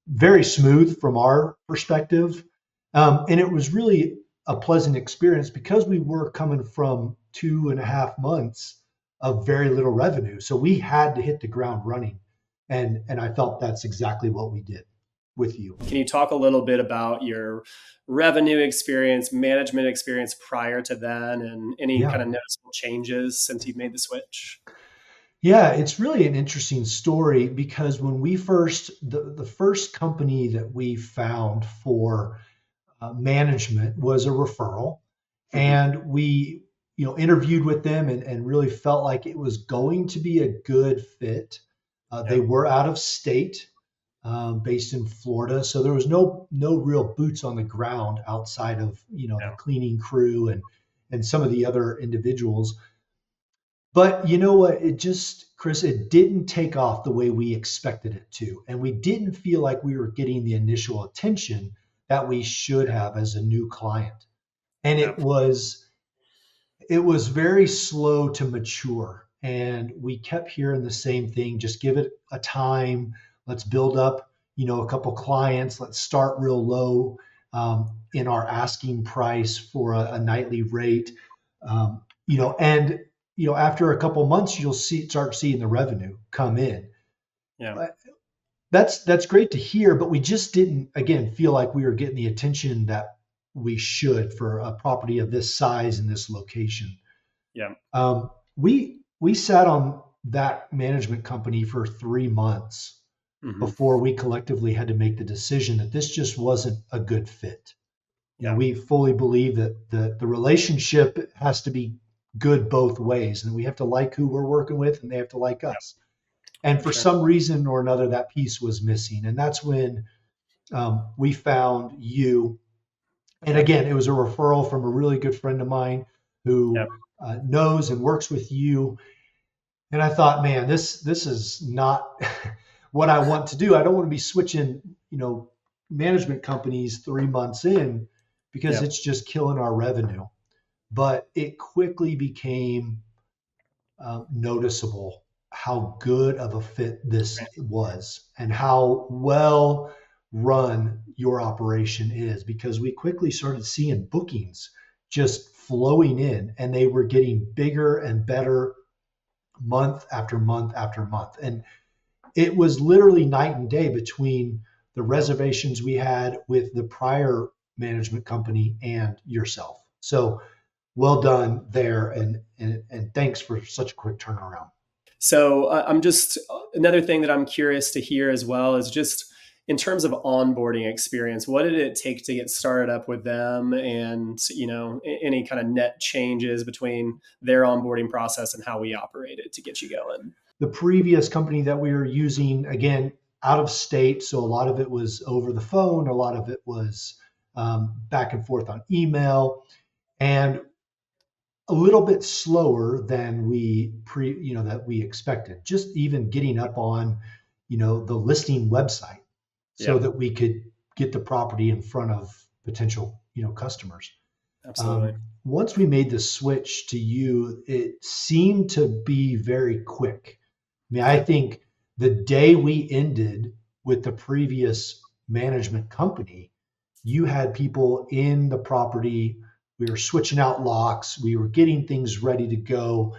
very smooth from our perspective. And it was really a pleasant experience because we were coming from 2.5 months of very little revenue. So we had to hit the ground running. And I felt that's exactly what we did with you. Can you talk a little bit about your revenue experience, management experience prior to then, and any kind Yeah. of noticeable changes since you've made the switch? Yeah, it's really an interesting story because when we first, the first company that we found for management was a referral. Hmm. And we, interviewed with them and really felt like it was going to be a good fit. They Yeah. were out of state, based in Florida. So there was no real boots on the ground outside of, the Yeah. cleaning crew and some of the other individuals. But you know what? It just, Chris, it didn't take off the way we expected it to. And we didn't feel like we were getting the initial attention that we should have as a new client. And Yeah. it was very slow to mature. And we kept hearing the same thing, just give it a time. Let's build up, a couple clients. Let's start real low in our asking price for a nightly rate. And after a couple months, you'll start seeing the revenue come in. Yeah. But that's great to hear, but we just didn't, again, feel like we were getting the attention that we should for a property of this size and this location. Yeah. We sat on that management company for 3 months Hmm. before we collectively had to make the decision that this just wasn't a good fit. Yeah. We fully believe that the relationship has to be good both ways, and we have to like who we're working with, and they have to like Yeah. us. And For for sure. some reason or another, that piece was missing, and that's when we found you. And Yeah. again, it was a referral from a really good friend of mine Yeah. who knows and works with you. And I thought, man, this is not what I want to do. I don't want to be switching, management companies 3 months in because Yeah. it's just killing our revenue. But it quickly became noticeable how good of a fit this Right. was and how well run your operation is because we quickly started seeing bookings just flowing in and they were getting bigger and better month after month after month. And it was literally night and day between the Yeah. reservations we had with the prior management company and yourself. So well done there, and thanks for such a quick turnaround. So I'm just another thing that I'm curious to hear as well is just in terms of onboarding experience, what did it take to get started up with them, and any kind of net changes between their onboarding process and how we operated to get you going? The previous company that we were using, again, out of state, so a lot of it was over the phone, a lot of it was back and forth on email, and a little bit slower than that we expected. Just even getting up on, the listing website so Yeah, that we could get the property in front of potential, customers. absolutely. Once we made the switch to you, it seemed to be very quick. I mean, I think the day we ended with the previous management company, you had people in the property. We were switching out locks. We were getting things ready to go,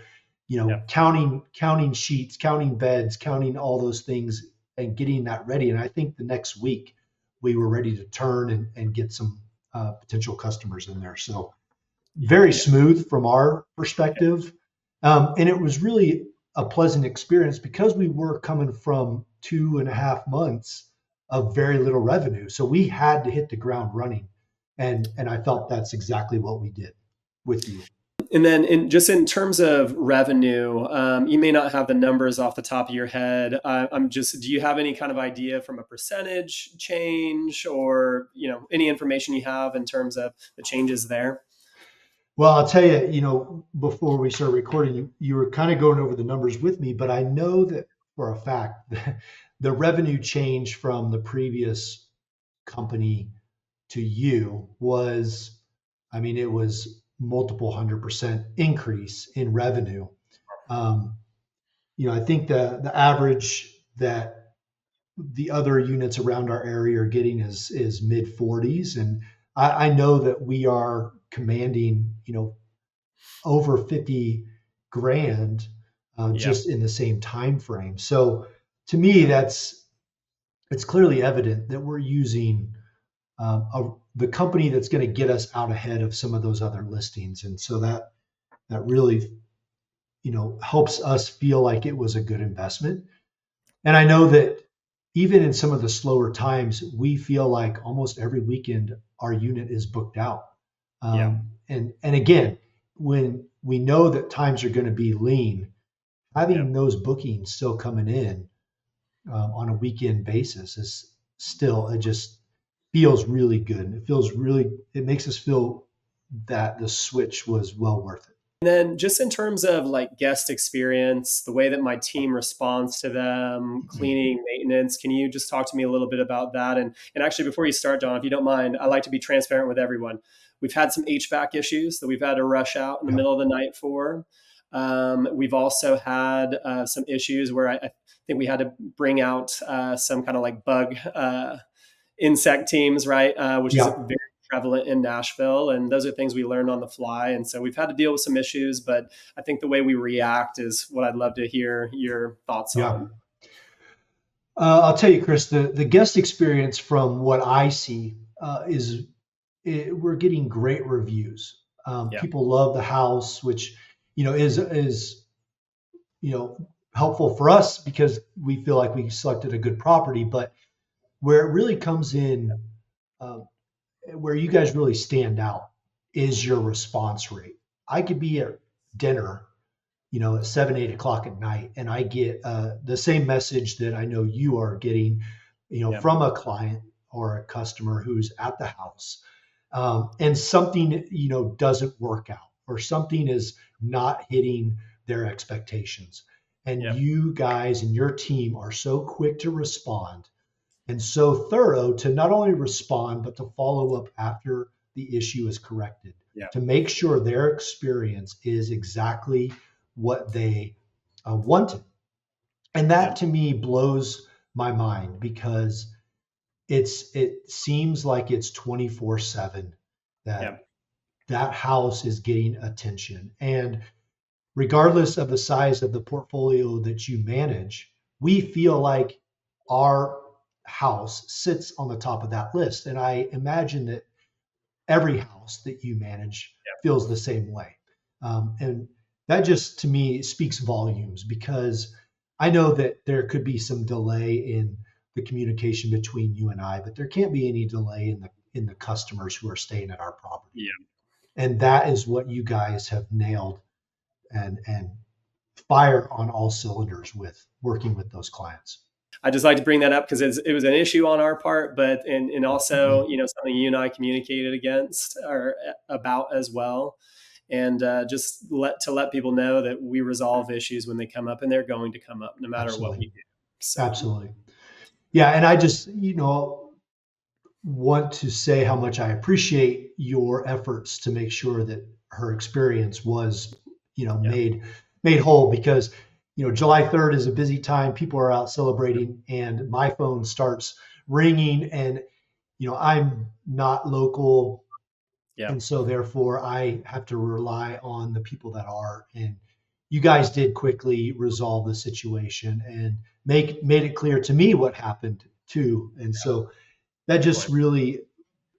Yeah, counting sheets, counting beds, counting all those things and getting that ready. And I think the next week we were ready to turn and get some potential customers in there. So very yeah, smooth from our perspective. And it was really a pleasant experience because we were coming from 2.5 months of very little revenue. So we had to hit the ground running. And I felt that's exactly what we did with you. and then in terms of revenue, you may not have the numbers off the top of your head. I'm just, do you have any kind of idea from a percentage change, or any information you have in terms of the changes there? Well, I'll tell you, before we start recording, you were kind of going over the numbers with me, but I know that for a fact the revenue change from the previous company to you was, I mean, it was multiple 100% increase in revenue. Um, I think the average that the other units around our area are getting is mid 40s, and I know that we are commanding, over 50 grand Yep. just in the same time frame. So to me, Yep. it's clearly evident that we're using the company that's going to get us out ahead of some of those other listings, and so that really helps us feel like it was a good investment. And I know that even in some of the slower times, we feel like almost every weekend our unit is booked out. Yeah. And again, when we know that times are going to be lean, having Yep. those bookings still coming in on a weekend basis is still, it just feels really good. And it makes us feel that the switch was well worth it. And then just in terms of like guest experience, the way that my team responds to them, cleaning, maintenance, can you just talk to me a little bit about that? And actually, before you start, John, if you don't mind, I like to be transparent with everyone. We've had some HVAC issues that we've had to rush out in the Yeah. middle of the night for. We've also had some issues where I think we had to bring out some kind of like bug insect teams, right? Which is Yeah. very prevalent in Nashville. And those are things we learned on the fly. And so we've had to deal with some issues, but I think the way we react is what I'd love to hear your thoughts Yeah. on. I'll tell you, Chris, the guest experience from what I see we're getting great reviews. Yeah. People love the house, which is helpful for us because we feel like we selected a good property. But where it really comes in, uh, where you guys really stand out, is your response rate. I could be at dinner, at 7, 8 o'clock at night, and I get the same message that I know you are getting, Yeah. from a client or a customer who's at the house, and something doesn't work out, or something is not hitting their expectations, and Yeah. you guys and your team are so quick to respond and so thorough to not only respond but to follow up after the issue is corrected, Yeah. to make sure their experience is exactly what they wanted. And Yeah. that to me blows my mind because it seems like it's 24/7 Yeah. that that house is getting attention. And regardless of the size of the portfolio that you manage, we feel like our house sits on the top of that list. And I imagine that every house that you manage feels the same way. And that just to me speaks volumes because I know that there could be some delay in the communication between you and I, but there can't be any delay in the customers who are staying at our property. Yeah. And that is what you guys have nailed and fire on all cylinders with working with those clients. I just like to bring that up because it was an issue on our part, but and Mhm. also something you and I communicated against or about as well, and just let people know that we resolve issues when they come up, and they're going to come up no matter what we Absolutely. do. So Absolutely. Yeah. And I just, want to say how much I appreciate your efforts to make sure that her experience was, yeah, made whole because, July 3rd is a busy time. People are out celebrating and my phone starts ringing and, I'm not local. yeah, And so therefore I have to rely on the people that are. And you guys did quickly resolve the situation and made it clear to me what happened too. And so that just definitely. really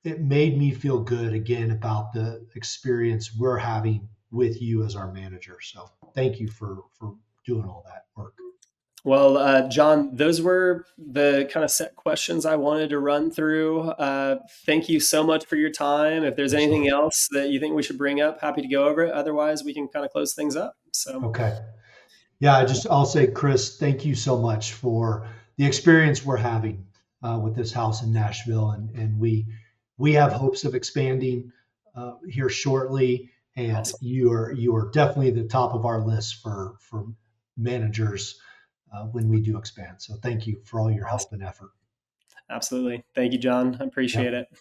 it made me feel good again about the experience we're having with you as our manager. So thank you for doing all that work. Well, John, those were the kind of set questions I wanted to run through. Thank you so much for your time. If there's anything Absolutely. else that you think we should bring up, happy to go over it. Otherwise, we can kind of close things up. So, Okay. Yeah, I'll say, Chris, thank you so much for the experience we're having with this house in Nashville, and we have hopes of expanding here shortly. And awesome. you are definitely the top of our list for managers when we do expand. So thank you for all your help Awesome. and effort. Absolutely. Thank you, John. I appreciate Yep. it.